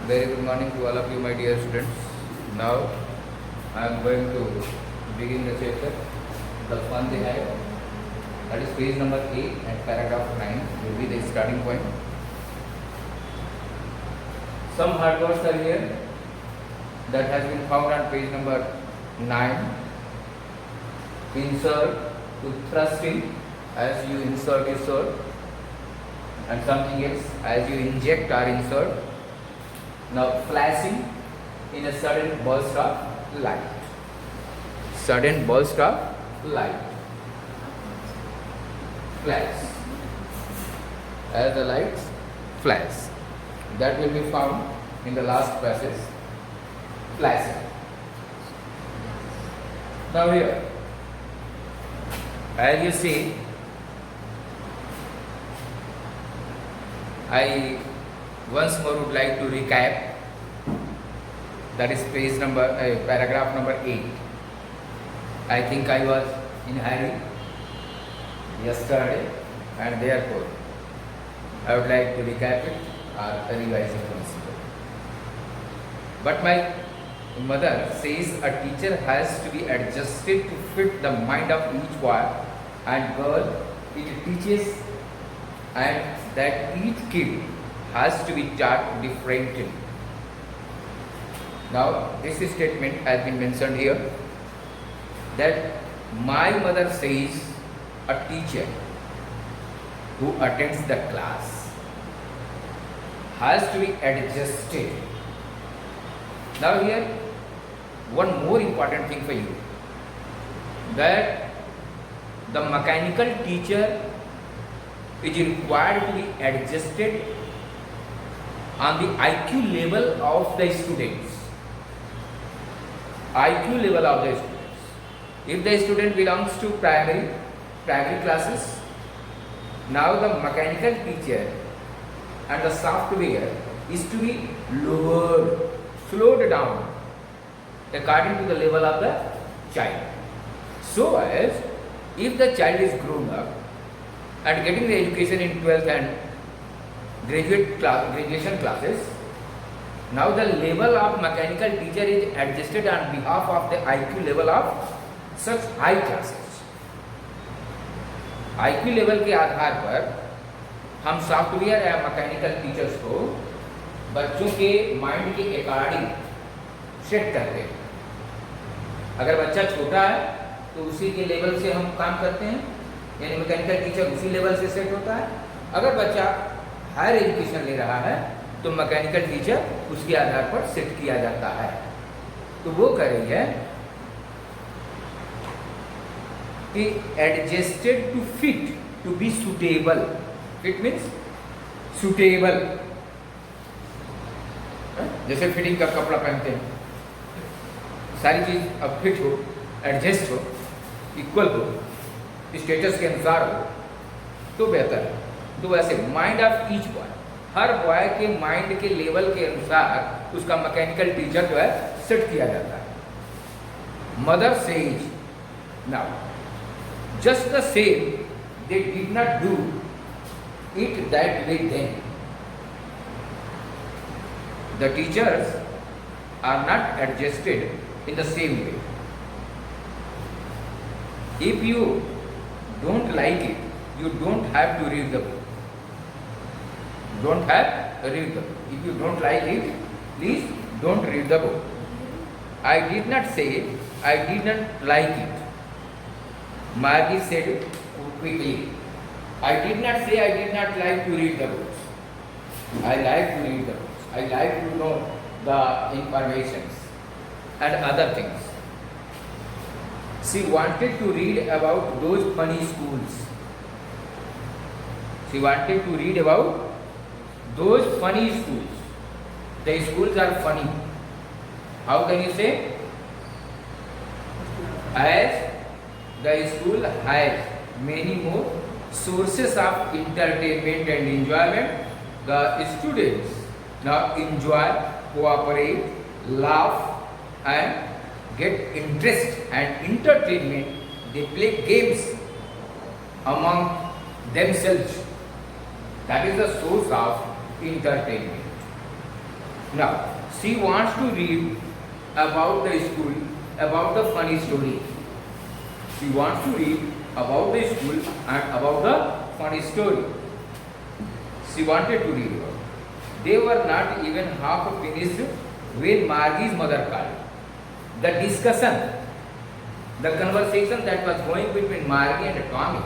Very good morning to all of you, my dear students. Now I am going to begin the chapter. The fun they have, that is page number 8 and paragraph 9 will be the starting point. Some hard words are here that has been found on page number 9. Insert to thrust in as you insert is sword, and something else as you inject or insert. Now flashing in a sudden burst of light. Sudden burst of light. Flash. As the lights flash. That will be found in the last passage. Flashing. Now here, as you see, I once more would like to recap. That is page number, paragraph number 8. I think I was in hurry yesterday, and therefore I would like to recap it or revise it once more. But my mother says a teacher has to be adjusted to fit the mind of each boy and girl it teaches, and that each kid has to be taught differently. Now, this statement has been mentioned here that my mother says a teacher who attends the class has to be adjusted. Now here, one more important thing for you, that the mechanical teacher is required to be adjusted on the IQ level of the students. IQ level of the students. If the student belongs to primary classes, now the mechanical teacher and the software is to be lowered, slowed down according to the level of the child. So as if the child is grown up and getting the education in 12th and graduation classes, now the level of mechanical teacher is adjusted on behalf of the IQ level of such high classes. IQ level के आधार पर हम software या mechanical teachers को बच्चों के mind के according set करते हैं. अगर बच्चा छोटा है तो उसी के लेवल से हम काम करते हैं, यानी मैकेनिकल टीचर उसी लेवल से सेट होता है. अगर बच्चा हायर एजुकेशन ले रहा है तो मैकेनिकल टीचर उसके आधार पर सेट किया जाता है. तो वो कह रही है कि adjusted to fit, to be suitable. Fit means suitable, जैसे फिटिंग का कपड़ा पहनते हैं, सारी चीज अब फिट हो, एडजस्ट हो, इक्वल हो, स्टेटस के अनुसार हो तो बेहतर है. तो वैसे mind of each boy, her boy के माइंड के लेवल के अनुसार उसका मैकेनिकल टीचर जो है सेट किया जाता है. Mother says now just the same they did not do it that way then. The teachers are not adjusted in the same way. If you don't like it, you don't have to read the book. Don't have to read the book. If you don't like it, please don't read the book. I did not say I did not like it. Margie said quickly. I did not say I did not like to read the books. I like to read the books. I like to know the informations and other things. She wanted to read about those funny schools. She wanted to read about those funny schools. The schools are funny. How can you say? As the school has many more sources of entertainment and enjoyment, the students now enjoy, cooperate, laugh and get interest and entertainment. They play games among themselves. That is the source of entertainment. Now, she wants to read about the school, about the funny story. She wants to read about the school and about the funny story. She wanted to read about. They were not even half finished when Margie's mother called. The discussion, the conversation that was going between Margie and Tommy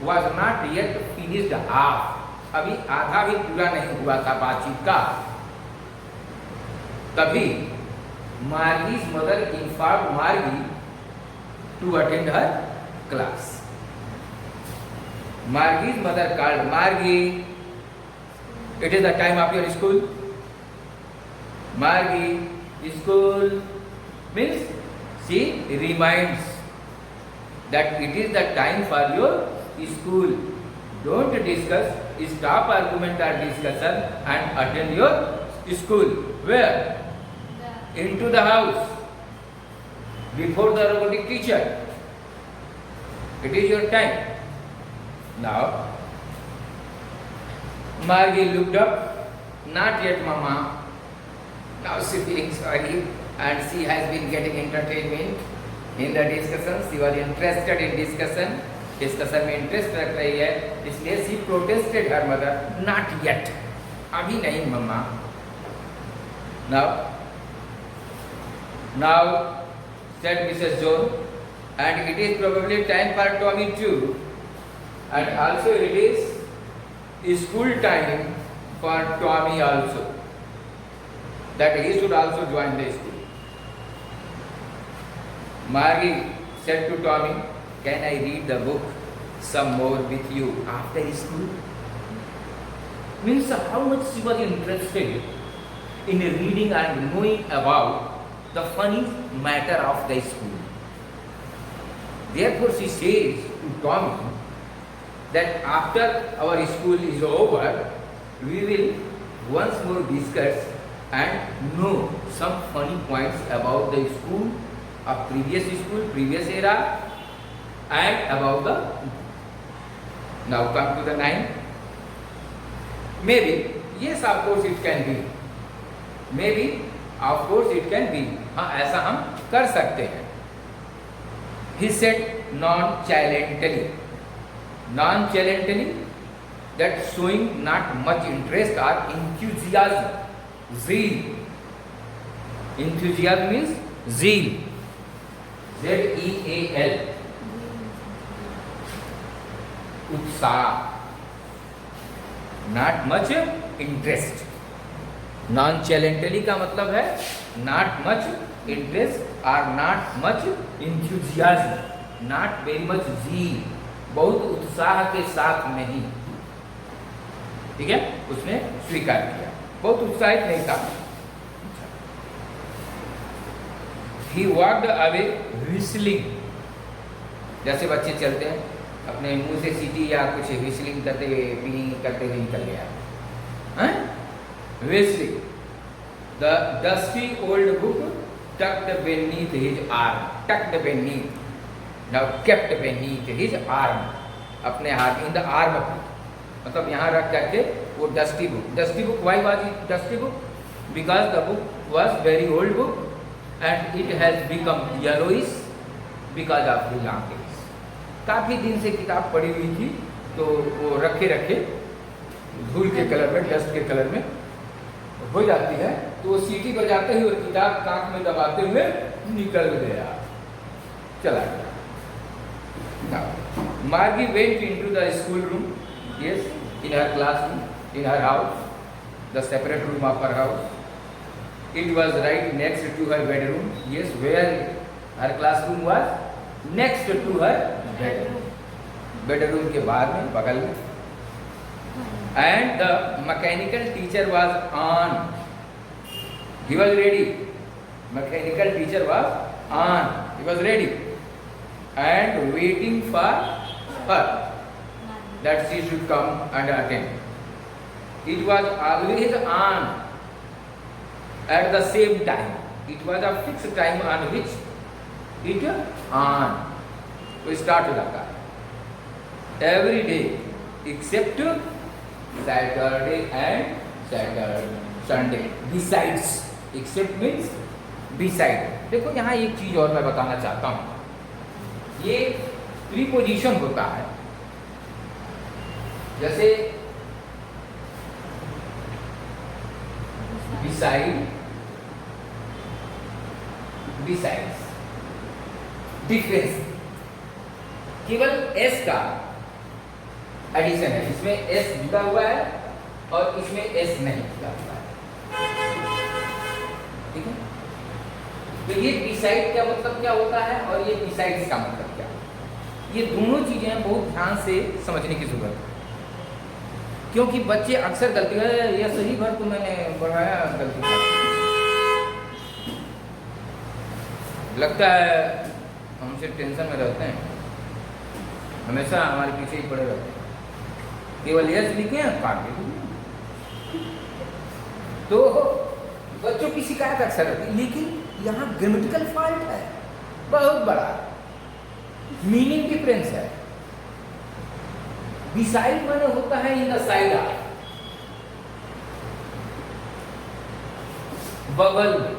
was not yet finished half. अभी आधा भी पूरा नहीं हुआ था बातचीत का. तभी Margie's mother informed Margie to attend her class. Margie's mother called Margie. It is the time of your school. Margie, school means she reminds that it is the time for your school. Don't discuss, stop argument or discussion and attend your school. Where? Into the house. Before the robotic teacher. It is your time. Now, Margie looked up. Not yet, Mama. Now she feeling sorry and she has been getting entertainment in the discussion. She was interested in discussion. Discussion में interest रख रही है, इसलिए she protested her mother. Not yet. अभी नहीं मम्मा. Now, said Mrs. Jones, and it is probably time for Tommy too, and also it is school time for Tommy also, that he should also join the school. Margie said to Tommy, can I read the book some more with you after school? Means how much she was interested in reading and knowing about the funny matter of the school. Therefore she says to Tommy that after our school is over, we will once more discuss and know some funny points about the school, of previous school, previous era, and about the. Now come to the 9. Maybe, yes, of course it can be. Maybe, of course it can be. हाँ ऐसा हम कर सकते हैं. He said nonchalantly. Nonchalantly, that showing not much interest or enthusiasm. Zeal. Enthusiasm means zeal. Z-E-A-L. उत्साह. Not much interest. Nonchalantly का मतलब है not much interest or not much enthusiasm, not very much zeal, बहुत उत्साह के साथ नहीं. ठीक है, उसने स्वीकार किया, बहुत उत्साहित नहीं था. He walked away whistling. जैसे बच्चे चलते हैं अपने मुंह से सीटी या कुछ whistling करते हुए निकल गया. Whistling. The dusty old book tucked beneath his arm. Tucked beneath. Now kept beneath his arm. अपने हाथ in the arm. मतलब यहाँ रख करके वो dusty book. Dusty book. Why was it dusty book? Because the book was very old book and it has become yellowish because of the long days. काफी दिन से किताब पढ़ी हुई थी तो वो रखे धूल के कलर में, डस्ट के कलर में हो जाती है, तो वो सीटी बजाते ही और किताब कांच में दबाते हुए निकल गया, चला गया. Now, Margie went into the school room, yes, in her classroom, in her house, the separate room of her house. It was right next to her bedroom, yes, where her classroom was next to her bedroom. Bedroom के बाद में, बगल में. And the mechanical teacher was on. He was ready. Mechanical teacher was on. He was ready and waiting for her that she should come and attend. It was always on at the same time. It was a fixed time on which it on. We start with that. Every day except Saturday and Sunday. Besides, except means beside. देखो यहाँ एक चीज और मैं बताना चाहता हूँ, ये प्रीपोजिशन होता है। जैसे बिसाइड, बिसाइड्स, डिफरेंस, केवल एस का एडिशन है। इसमें एस जुड़ा हुआ है और इसमें एस नहीं जुड़ा हुआ है, ठीक है। तो ये बिसाइड का मतलब क्या होता है और ये बिसाइड्स का मतलब क्या, ये दोनों चीजें बहुत ध्यान से समझने की जरूरत है, क्योंकि बच्चे अक्सर गलती है, यह सही भर तो मैंने बढ़ाया गलती कर, लगता है हमसे टेंशन में रहते हैं, हमेशा हमारे पीछे ही पड़े रहते हैं, केवल यस लिखे हैं काट दे। तो बच्चों की शिकायत अक्सर रहती है, लेकिन यहाँ ग्रामेटिकल फॉल्ट है बहुत बड़ा, मीनिंग डिफरेंस है। बिसाइड माने होता है इन द साइड ऑफ, बगल में।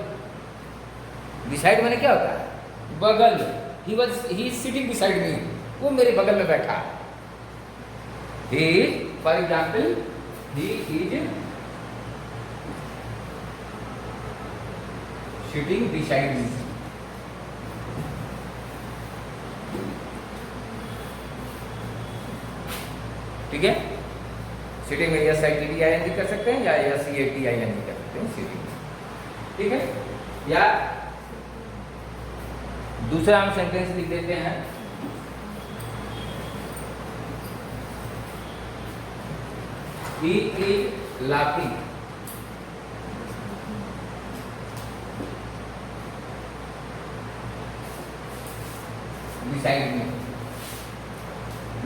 बिसाइड माने क्या होता है, बगल में। He is sitting beside me, वो मेरे बगल में बैठा है। He is, for example, he is sitting beside me. ठीक है, सिटिंग में S I T D I N G कर सकते हैं या S C A T I N G कर सकते हैं, सिटिंग, ठीक है। या दूसरा हम सेंटेंस लिख देते हैं, he is laughing, beside me,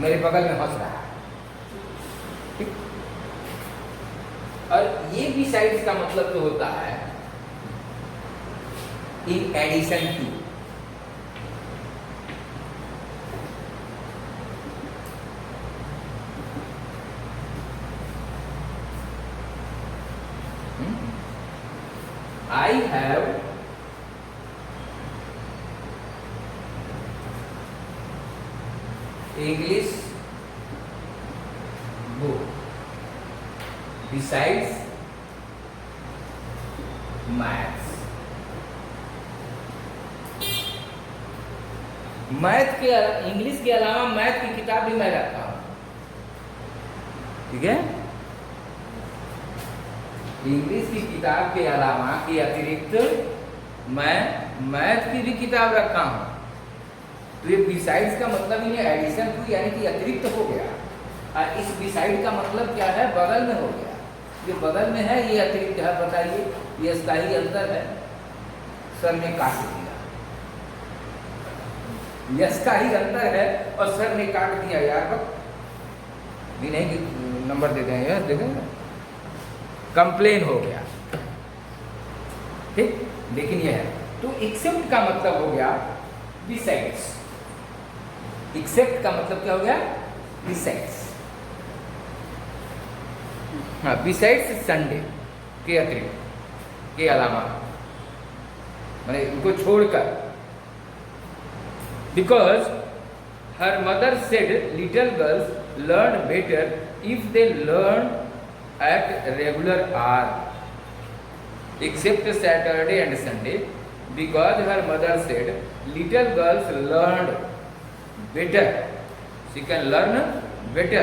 मेरे बगल में हंस रहा है, ठीक। और ये बिसाइड्स का मतलब तो होता है in addition to. I have English book besides maths। Math के, इंग्लिश के अलावा मैथ की किताब भी मैं रखता हूँ, ठीक है। इंग्लिश की किताब के अलावा के अतिरिक्त मैं मैथ की भी किताब रखा हूँ। तो ये बिसाइड्स का मतलब ही एडिशन टू, यानी कि अतिरिक्त हो गया। और इस बिसाइड का मतलब क्या है, बगल में हो गया। ये बगल में है, ये अतिरिक्त है। बताइए, ये इसका ही अंतर है। सर ने काट दिया, इसका ही अंतर है और सर ने काट दिया यार, भी नहीं नंबर दे देंगे यार, देखेंगे कंप्लेन हो गया, ठीक। लेकिन यह है, तो एक्सेप्ट का मतलब हो गया बिसाइड्स। एक्सेप्ट का मतलब क्या हो गया, बिसाइड्स। हाँ, बिसाइड्स संडे के अतिरिक्त, के अलावा, मैंने उनको छोड़कर। Because her mother said little girls learn better if they learn at regular hour except Saturday and Sunday, because her mother said little girls learned better, she can learn better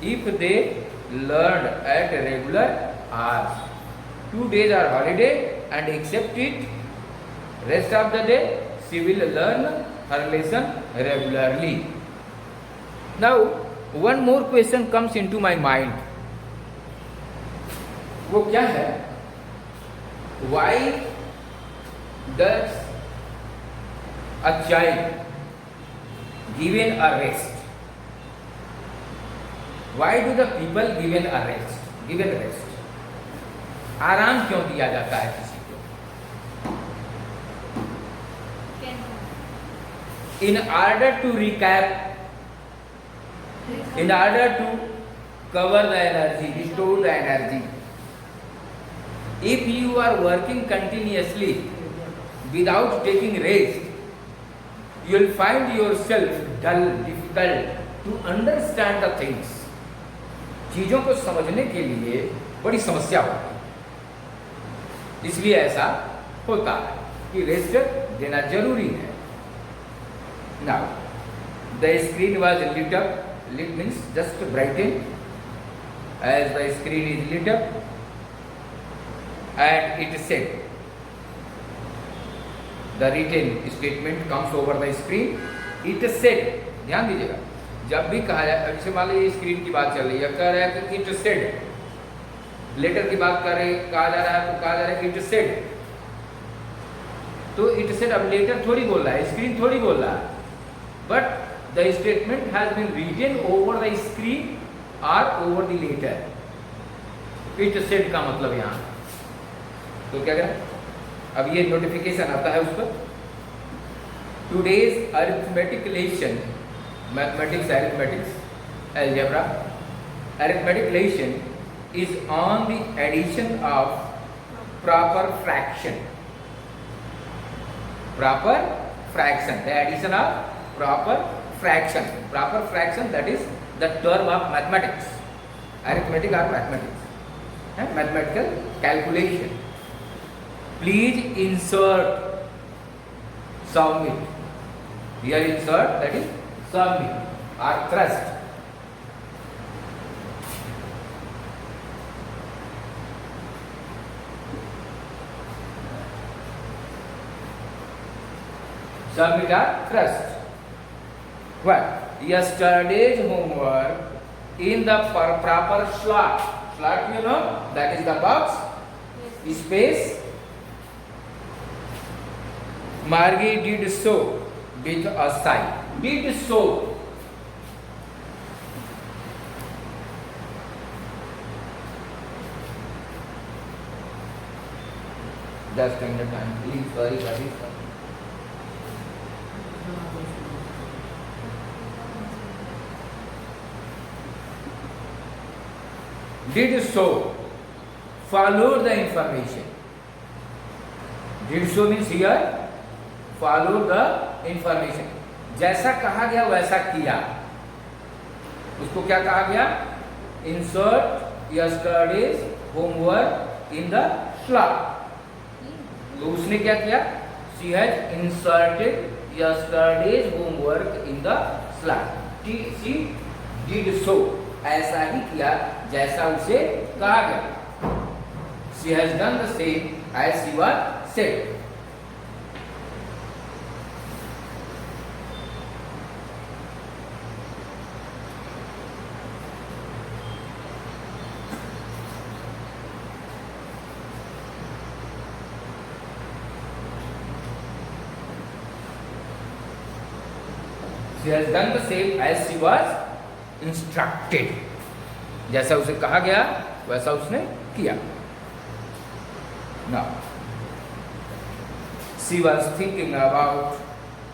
if they learned at regular hours. 2 days are holiday and except it rest of the day she will learn her lesson regularly. Now one more question comes into my mind, वो क्या है, why does a child given a rest, why do the people given a rest, आराम क्यों दिया जाता है किसी को? In order to recap, in order to cover the energy, restore the energy, If you are working continuously without taking rest, you will find yourself dull, difficult to understand the things. चीजों को समझने के लिए बड़ी समस्या होती है, इसलिए ऐसा होता है कि रेस्ट देना जरूरी है. Now, the screen was lit up. Lit means just brighten. As the screen is lit up, and it said, the written statement comes over the screen. It said, ध्यान दीजिएगा, जब भी कहा जाए, जैसे मान लीजिए स्क्रीन की बात चल रही है, कह रहा है कि इट सेड, लेटर की बात कर रहे कहा जा रहा है, तो कहा जा रहा है कि इट सेड, तो इट सेड अब लेटर थोड़ी बोल रहा है, स्क्रीन थोड़ी बोल रहा है, but the statement has been written over the screen और over the letter. It said का मतलब यहाँ, तो क्या करें, अब ये नोटिफिकेशन आता है उस पर. Today's arithmetic lesson, mathematics, arithmetics, algebra, arithmetic lesson is on the addition of proper fraction. Proper fraction, the addition of proper fraction. Proper fraction, that is the term of mathematics, arithmetic or mathematics, and mathematical calculation. Please insert, submit. Here insert, that is submit or thrust. Submit or thrust. Well, yesterday's homework in the proper slot. Slot, you know, that is the box, yes. Space. Margie did so with a sigh. Did so. Just in the time, please, sorry. Did so. Follow the information. Did so means here, follow the information. जैसा कहा गया वैसा किया. उसको क्या कहा गया? Insert yesterday's homework in the slot. तो उसने क्या किया? She has inserted yesterday's homework in the slot. She did so. ऐसा ही किया जैसा उसे कहा गया. She has done the same as she was said. She has done the same as she was instructed. जैसा उसे कहा गया वैसा उसने किया. Now, she was thinking about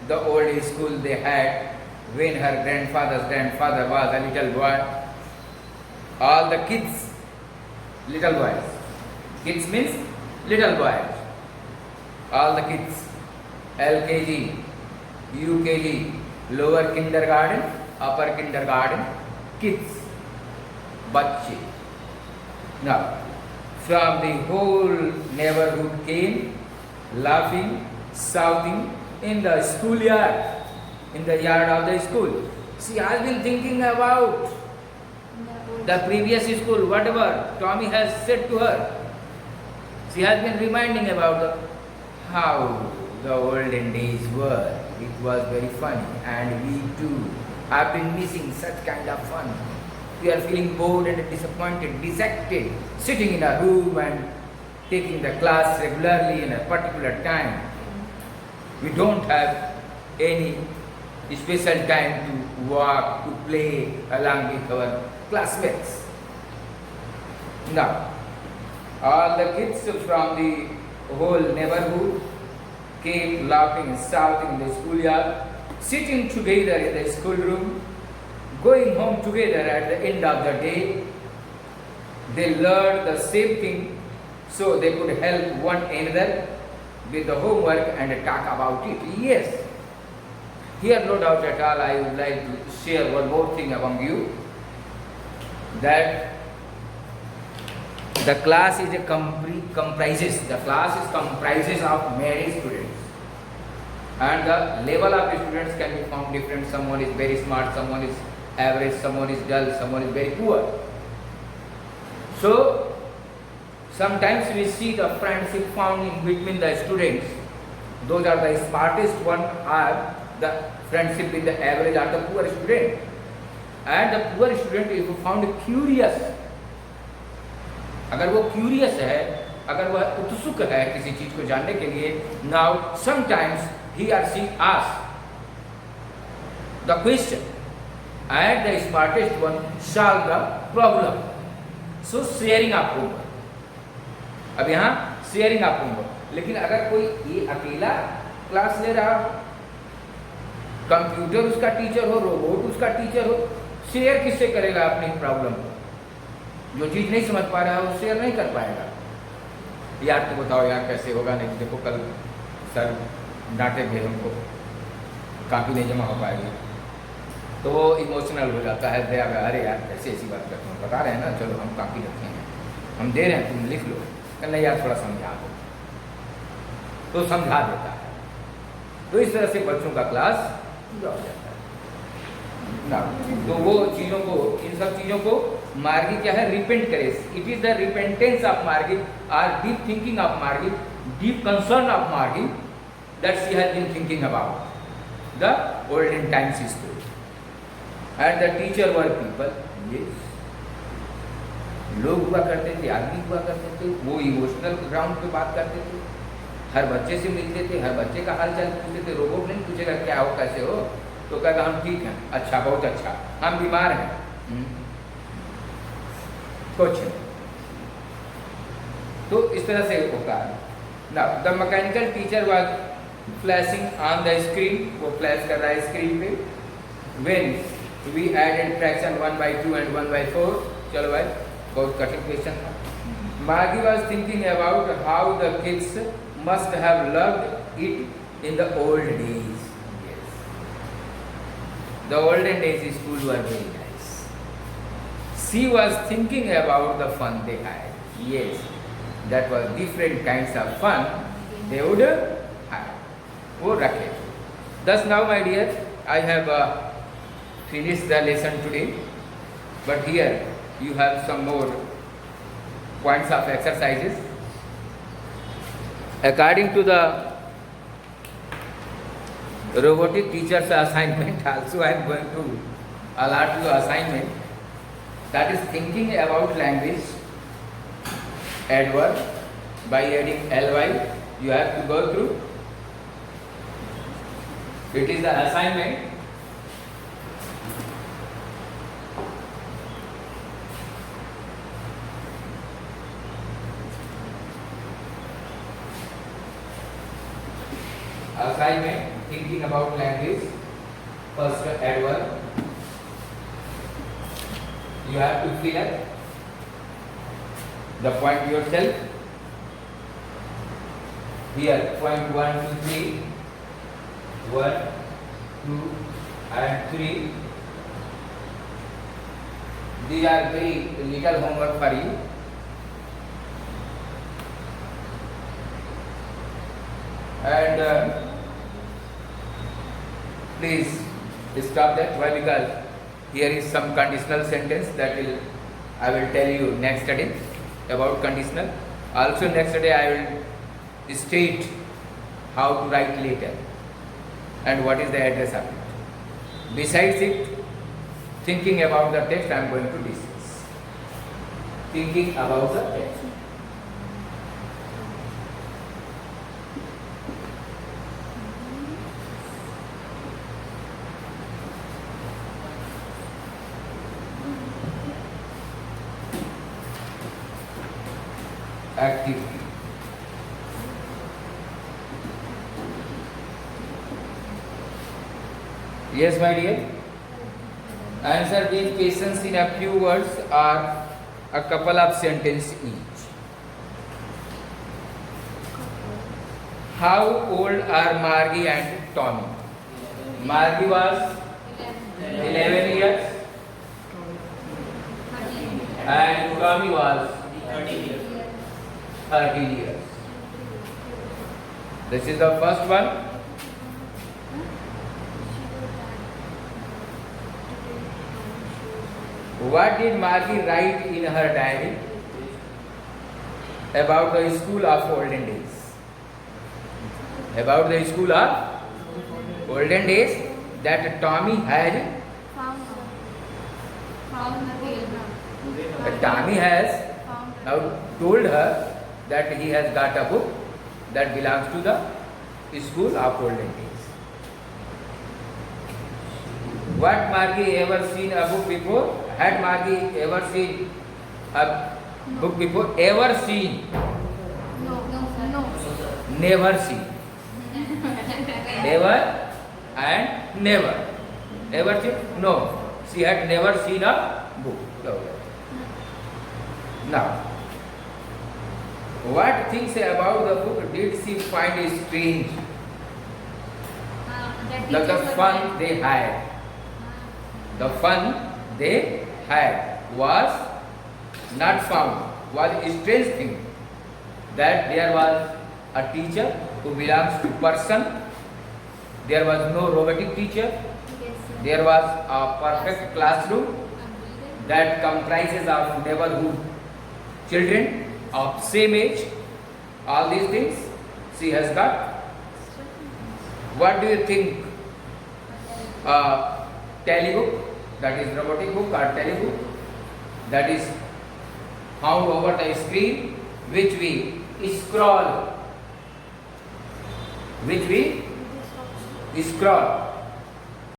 the old school they had when her grandfather's grandfather was a little boy. All the kids, little boys. Kids means little boys. All the kids, LKG, UKG, lower kindergarten, upper kindergarten, kids, बच्चे. Now, from the whole neighborhood came laughing, shouting in the schoolyard, in the yard of the school. She has been thinking about the previous school, whatever Tommy has said to her. She has been reminding about how the olden days were. It was very funny, and we too have been missing such kind of fun. We are feeling bored and disappointed, dejected, sitting in a room and taking the class regularly in a particular time. We don't have any special time to walk, to play along with our classmates. Now, all the kids from the whole neighborhood came laughing and shouting in the schoolyard, sitting together in the schoolroom, going home together at the end of the day. They learned the same thing, so they could help one another with the homework and talk about it. Yes, here no doubt at all I would like to share one more thing among you, that the class is comprises of many students, and the level of students can be found different. Someone is very smart, someone is average, someone is dull, someone is very poor. So sometimes we see the friendship found in between the students. Those are the smartest one are the friendship with the average or the poor student. And the poor student is found curious. अगर वो curious है, अगर वह उत्सुक है किसी चीज को जानने के लिए, now sometimes he or she asks the question and the smartest one solve the problem. So sharing of homework. अब यहाँ शेयरिंग ऑफ होमवर्क, लेकिन अगर कोई ये अकेला क्लास ले रहा हो, कंप्यूटर उसका टीचर हो, रोबोट उसका टीचर हो, शेयर किससे करेगा अपनी प्रॉब्लम को? जो चीज़ नहीं समझ पा रहा है वो शेयर नहीं कर पाएगा। यार तो बताओ यार कैसे होगा, नहीं देखो कल सर डांटे थे हमको, काफ़ी नहीं जमा हो पाएगी, तो वो इमोशनल हो जाता है, दया अरे यार कैसे ऐसी बात करते हैं, बता रहे हैं ना, चलो हम काफ़ी रखे हैं, हम दे रहे हैं, तुम लिख लो, कहना यार थोड़ा समझा दो, तो समझा देता है। तो इस तरह से बच्चों का क्लास पूरा हो जाता है ना। तो वो चीज़ों को, इन सब चीज़ों को मार्गी क्या है, रिपेंट करे। It is the repentance of मार्गी और डीप थिंकिंग ऑफ मार्गी, डीप कंसर्न ऑफ मार्गी that she has been thinking about the olden times history. And the teacher were people. Yes, लोग हुआ करते थे, आदमी हुआ करते थे, वो इमोशनल ग्राउंड पे बात करते थे, हर बच्चे से मिलते थे, हर बच्चे का हाल चाल पूछते थे। रोबोट नहीं पूछेगा क्या हो कैसे हो, तो कहेगा हम ठीक हैं, अच्छा बहुत अच्छा, हम बीमार हैं, कुछ नहीं। तो इस तरह से होता है ना। The mechanical teacher was flashing on the screen, वो फ्लैश कर रहा है स्क्रीन पे। When we added fraction 1/2 and 1/4, चलो भाई बहुत कठिन क्वेश्चन था। Margie was thinking about how the kids must have loved it in the old days. The olden days school were very nice. She was thinking about the fun they had. Yes, that was different kinds of fun they would have, वो रखे। Thus now my dear, I have finished the lesson today, but here you have some more points of exercises. According to the robotic teacher's assignment, also I am going to allot you assignment, that is thinking about language adverb by adding ly. You have to go through. It is the assignment. Assignment, thinking about language, first adverb. You have to fill up the point yourself. Here, point 1, 2, 3. 1, 2 and 3. These are very little homework for you. And please stop that. Why? Because here is some conditional sentence that I will tell you next study about conditional. Also next study I will state how to write letter and what is the address of it. Besides it, thinking about the text I am going to discuss. Thinking about the text. Activity. Yes, my dear. Answer these questions in a few words or a couple of sentences each. How old are Margie and Tommy? Margie was 11 years and Tommy was 13 years. This is the first one. What did Margie write in her diary about the school of olden days? About the school of olden days that Tommy had. Tommy has now told her that he has got a book that belongs to the school of olden days. What Margie ever seen a book before? Had Margie ever seen a book before? Ever seen? Never seen. Never and never. Ever seen? No. She had never seen a book. Now, what things about the book did she find strange? The fun they had. The fun they had was not found, was a strange thing. That there was a teacher who belongs to person. There was no robotic teacher. There was a perfect classroom that comprises of neighborhood children of same age. All these things she has got. What do you think? Telebook, that is robotic book or telebook, that is found over the screen, which we scroll,